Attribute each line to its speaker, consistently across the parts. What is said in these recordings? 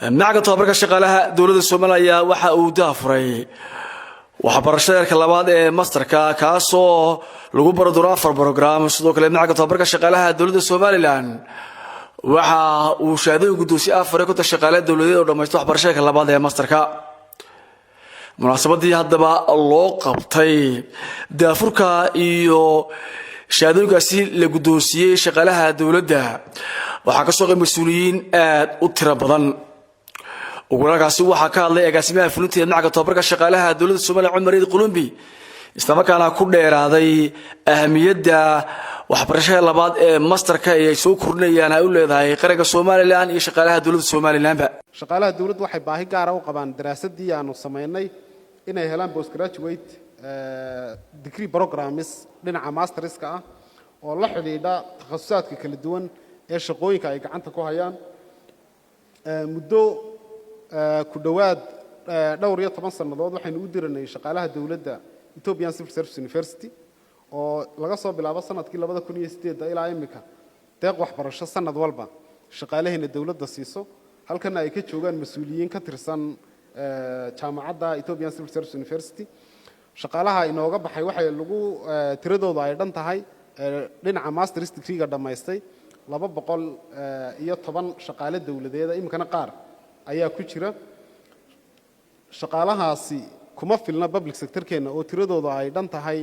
Speaker 1: معك tobabarka shaqaalaha dawladda Soomaaliya waxa uu daafuray waxbarashada heerka labaad ee masterka kaasoo lagu baro doono 4 program sidoo kale macka tobabarka shaqaalaha dawladda Soomaaliland waxa uu shahaado gudoosi afar ku shaqaalaha dawladeed oo dhameystay waxbarashada heerka labaad ee masterka munaasabadii haddaba loo qabtay daafurka iyo shahaadooyinkaasi la gudoosiyay shaqaalaha dawladda waxa ka soo qayb mas'uuliyiin aad u tiro badan وقولكاسي waxa ka hadlay agaasimaha fulinta macka tobabarka shaqaalaha dawladda Soomaaliya Cumar Eid Qulumbi isla kana ku dheeraaday ahmiyada waxbarashada labaad ee masterka ay soo kordhinayaan ay u leedahay qaranka Soomaaliland iyo shaqaalaha dawladda Soomaaliland
Speaker 2: shaqaalaha dawladdu waxay baahi gaar ah u qabaan daraasadii aanu sameynay inay helaan postgraduate degree programs dhinaca masterska ah oo la xidhiidha takhasusaadka kala duwan ee shaqooyinka ay gacanta ku hayaan muddo ku dhawaad dhowr iyo 10 sanadood waxaynu u diranay shaqaalaha dawladda Ethiopian Civil Service University oo laga soo bilaabo sanadkii 2008 ilaa imika deeq waxbarasho sanad walba shaqaalaheena dawladda siiso halkan ay ka joogaan mas'uuliyiin ka tirsan jaamacadda Ethiopian Civil Service University shaqaalaha inooga baxay waxay lagu tiradooda ay dhan tahay dhinaca master's degree-ga dhameystay 210 shaqaale dawladeed imikana qaar ayaa ku jira shaqaalahaasi kuma filna public sector-keena oo tiradooda ay dhan tahay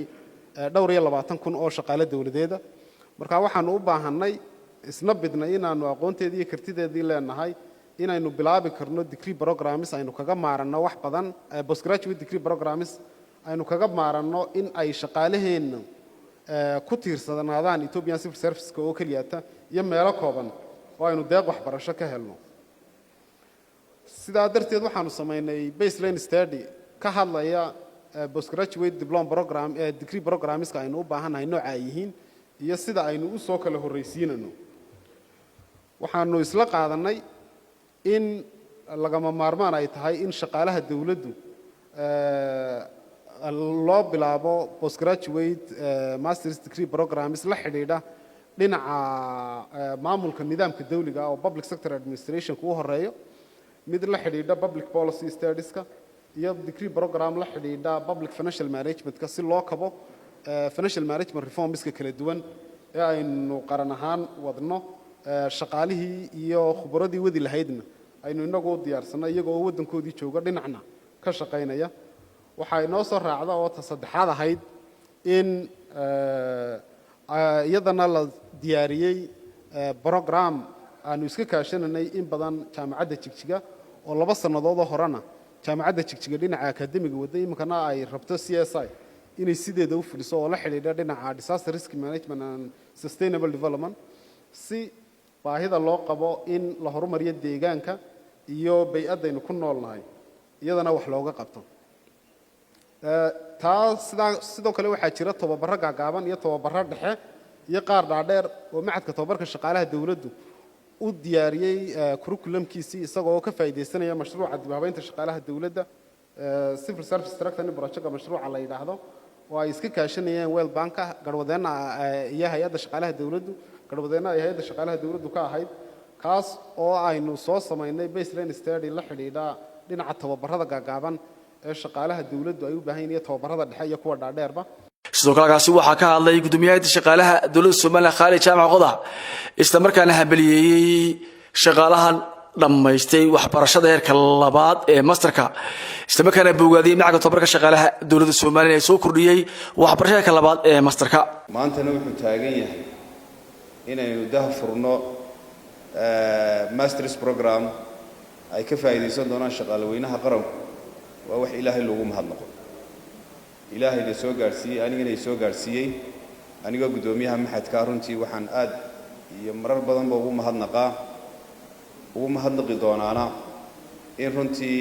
Speaker 2: dhowr iyo 20 oo shaqaale dawladeed marka waxaan u baahanay isna bidnay inaanu aqoonteedii iyo kartideedii leenahay inaynu bilaabi karno degree programs aynu kaga maaranno wax badan postgraduate degree programs aynu kaga maaranno in ay shaqaalaheena ku tiirsanaadaan Ethiopian Civil Service oo kaliyata iyo meelo kooban oo aynu deeq waxbarasho ka helno sidaa darteed waxaanu sameynay baseline study ka hadlaya postgraduate diploma program degree programs ka aynu u baahanahay nooca ay yihiin iyo sida aynu u soo kala horeysiinano waxaanu isla qaadanay in lagama maarmaan ay tahay in shaqaalaha dawladdu loo bilaabo postgraduate master's degree programs la xidhiidha dhinaca maamulka nidaamka dawliga oo public sector administration ku horeeyo mid la xidhiidha public policy studies-ka iyo degree program la xidhiidha public financial management-ka si loo kabo financial management reforms-ka kala duwan ee aynu qaran ahaan wadno shaqaalihii iyo khubradii wadi lahaydna aynu inagu diyaarsanay iyagoo wadankoodii jooga dhinacna ka shaqeynaya waxa inoo soo raacda oo saddexaad ahayd in iyadana la diyaariyay program aanu iska kaashananay in badan jaamacadda Jigjiga oo 2 sanadood horena jaamacadda Jigjiga dhinaca academic wada imkana ay rabto CSI inay sideeda u fuliso oo la xiriira dhinaca disaster risk management and sustainable development si baahida loo qabo in la horumariyo deegaanka iyo bay'adaynu ku noolnahay iyadana wax looga qabto sidoo kale waxaa jira tababaro gaagaaban iyo tababaro dhexe iyo qaar dhaadheer oo macadka tababarka shaqaalaha dawladdu u diyaariyay curriculum-kiisii isagoo ka faa'iideysanaya mashruuca dib u habeynta shaqaalaha dawladda civil service structure project mashruuca la yiraahdo oo ay iska kaashanayeen World Bank garwadeena iyo hay'adda shaqaalaha dawladdu garwadeena ay hay'adda shaqaalaha dawladdu ka ahayd kaas oo aynu soo sameynay baseline study la xidhiidha dhinaca tababarada gaagaaban ee shaqaalaha dawladdu ay u baahan yihiin tababarada dhexe iyo kuwa dhaadheerba sidoo kale kaasi waxa ka hadlay gudoomiyaha shaqaalaha dawladda Soomaaliya Khalid Jaamac Qodax isla markaana habaliyay shaqaalahan dhameystay waxbarashada heerka labaad ee masterka isla markaana bogaadiyay macka tobabarka shaqaalaha dawladda Soomaaliya ee soo kordhiyay waxbarashada heerka labaad ee masterka
Speaker 3: maantana wuxuu taagan yahay inaynu daahfurno master's program ay ka faa'iideysan doonaan shaqaalaweynaha qaranku waa wax Ilaahay loogu mahadnaqo ilaahayna soo gaarsiiyay anigana soo gaarsiiyay aniga gudoomiyaha maxadka runtii waxaan aad iyo marar badan ugu mahadnaqi doonaana in runtii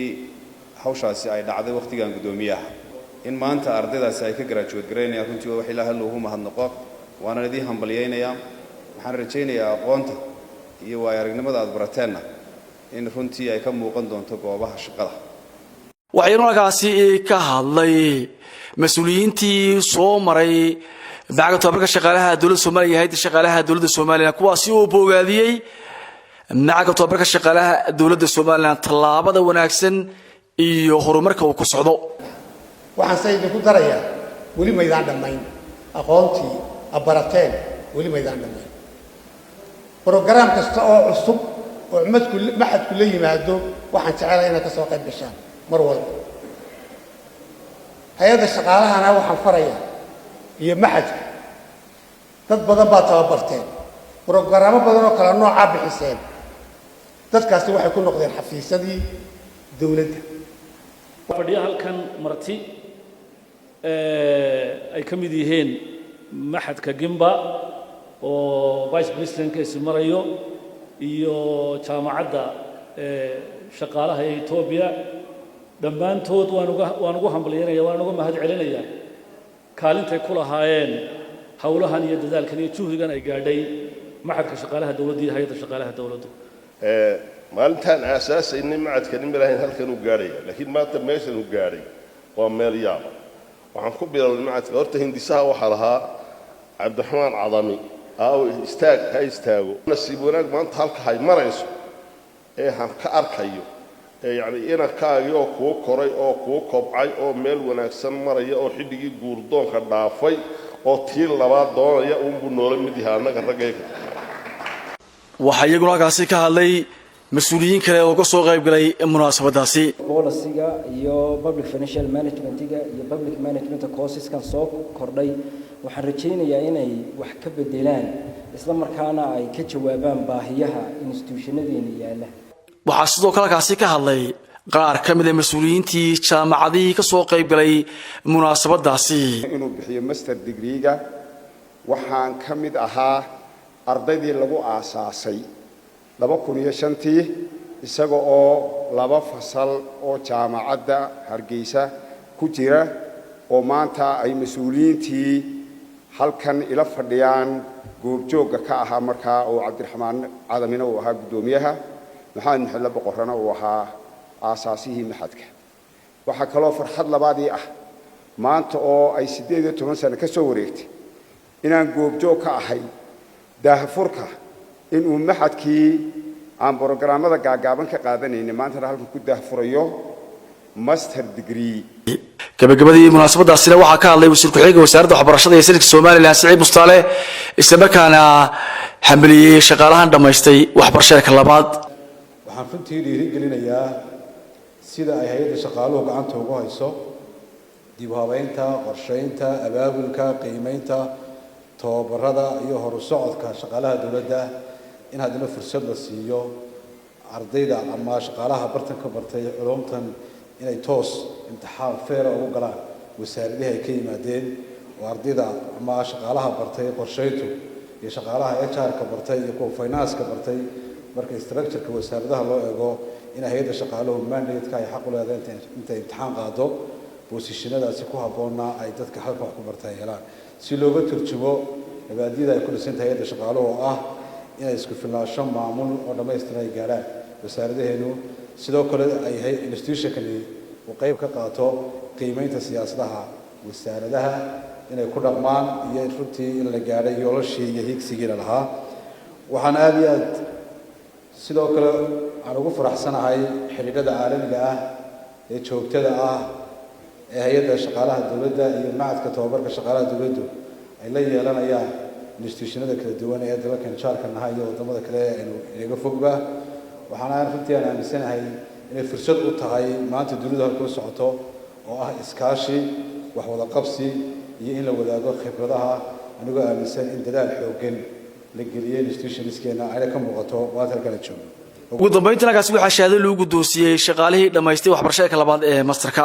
Speaker 3: hawshaasi ay dhacday waqtigan gudoomiyaha in maanta ardaydaasi ay ka graduate gareynayaan runtii wax Ilaahay loogu mahadnaqo waana idin hambalyeynaya waxaan rajaynayaa aqoonta iyo waayo-aragnimada aad barateena in runtii ay ka muuqan doonto goobaha shaqada
Speaker 1: waxaynukaasi ka hadlay mas'uuliyiintii soo maray macka tobabarka shaqaalaha dawladda Soomaaliya hay'adda shaqaalaha dawladda Soomaaliya kuwaasi oo bogaadiyay معك توبرك الشقالة دولة الصومالية طلابة وناكسن iyo horumarka uu ku socdo
Speaker 4: waxaan sayid ku darayaa wali maydaan dhamayn aqoontii abarateen wali maydaan dhamayn program kasta oo cusub oo maxadku la yimaado waxaan jecelahay inaad ka soo qayb gashaan mar walba hay'adda shaqaalahana waxaan farayaa iyo maxadka dad badan baa tababarteen programo badan oo kala nooc ah bixiseen dadkaasi waxay ku noqdeen xafiisadii dawladda
Speaker 5: fadhiya halkan marti ay ka mid yihiin maxadka Gimba oo vice president-ka ismarayo iyo jaamacadda shaqaalaha ee Ethiopia dhammaantood waan ugu hambalyeynaya waan ugu mahad celinaya kaalintay ku lahaayeen hawlahan iyo dadaalkan iyo juhdigan ay gaadhay maxadka shaqaalaha dawladda iyo hay'adda shaqaalaha dawladdu
Speaker 6: maalintan aasaasayna macadkan imirahin halkan uu gaaray laakiin maanta meeshan uu gaaray waa meel yaab waxaan ku bilaabay macadka horta hindisaha waxa lahaa Cabdiraxmaan Cadami istaago nasiib wanaag maanta halka hay marayso ee han ka arkayo yani ina kaagi oo ku koray oo ku kobcay oo meel wanaagsan maraya oo xiddigii guurdoonka dhaafay oo tii labaad doonaya uu buu noolay mid yahay anaga ragayga
Speaker 1: waxa iyaguna kaasi ka hadlay مسؤولين كلا وقصوا غيب جلي مناسبة داسي.
Speaker 7: policy-ga iyo public financial management-ga iyo public management courses kan soo kordhay waxaan rajaynayaa inay wax ka bedelaan isla markaana ay ka jawaabaan baahiyaha institutionadeena yaala.
Speaker 1: waxaa sidoo kale kaasi ka hadlay qaar ka mid ah mas'uuliyiintii jaamacadii ka soo qayb galay munaasabadaasi
Speaker 8: inuu bixiyo master degree-ga waxaan ka mid ahaa ardaydii lagu aasaasay 2005 isaga oo laba fasal oo jaamacadda Hargeysa ku jira oo maanta ay mas'uuliyiintii halkan ila fadhiyaan goobjooga ka ahaa markaa oo Cabdiraxmaan Cadamina uu ahaa gudoomiyaha maxamed maxalla boqorana uu ahaa aasaasihii maxadka waxa kale oo farxad labaadii ah maanta oo ay 18 sano ka soo wareegtay inaan goobjoog ka ahay daahfurka inuu maxadkii aan programada gaagaaban ka qaadanayna maanta halkan ku daahfurayo master degree
Speaker 1: gabagabadii munaasabadaasina waxaa ka hadlay wasiir ku-xigeenka wasaaradda waxbarashada ee Sirka Soomaaliland Saciid Mustaale isla markaana xambaliyay shaqaalahan dhamaystay waxbarashada labaad
Speaker 9: waxaan runtii dhiirigelinayaa sida ay hay'adda shaqaaluhu gacanta ugu hayso dib u habeynta qorsheynta abaabulka qiimeynta tababarada iyo horu socodka shaqaalaha dawladda in haddana fursad la siiyo ardayda ama shaqaalaha bartanka bartay culumtan inay toos imtixaan feer ugu galaan wasaaradaha ay ka yimaadeen oo ardayda ama shaqaalaha bartay qorsheyntu iyo shaqaalaha HR-ka bartay iyo kuwa finance-ka bartay marka structure-ka wasaaradaha loo eego in hay'adda shaqaaluhu mandate-ka ay xaq u leedahay intay imtixaan qaado positionadaasi ku habboona ay dadka halka wax ku bartay helaan si looga turjumo mabaadi'da ay ku dhisan tahay hay'adda shaqaaluhu oo ah inay isku filnaansho maamul oo dhammaystiran ay gaaraan wasaaradaheenu sidoo kale ay institution-kani uu qayb ka qaato qiimeynta siyaasadaha wasaaradaha inay ku dhaqmaan iyo runtii in la gaadhay yoolashii iyo higsigiina lahaa waxaan aad iyo aad sidoo kale aan ugu faraxsanahay xiriirada caalamiga ah ee joogtada ah ee hay'adda shaqaalaha dawladda iyo macadka tababarka shaqaalaha dawladdu ay la yeelanayaan institutionada kala duwan ee dalkan jaarka nahay iyo wadamada kale ee inaga fogba waxaan runtii aan aaminsanahay inay fursad u tahay maanta dunida halka u socoto oo ah iskaashi wax wada qabsi iyo in la wadaago khibradaha anigoo aaminsan in dadaal xooggan la geliyay institutionskeena ay ka muuqato waad kala joogo
Speaker 1: ugu dambeyntii halkaas waxaa shahaado lagu guddoonsiyay shaqaalihii dhamaystay waxbarashada labaad ee masterka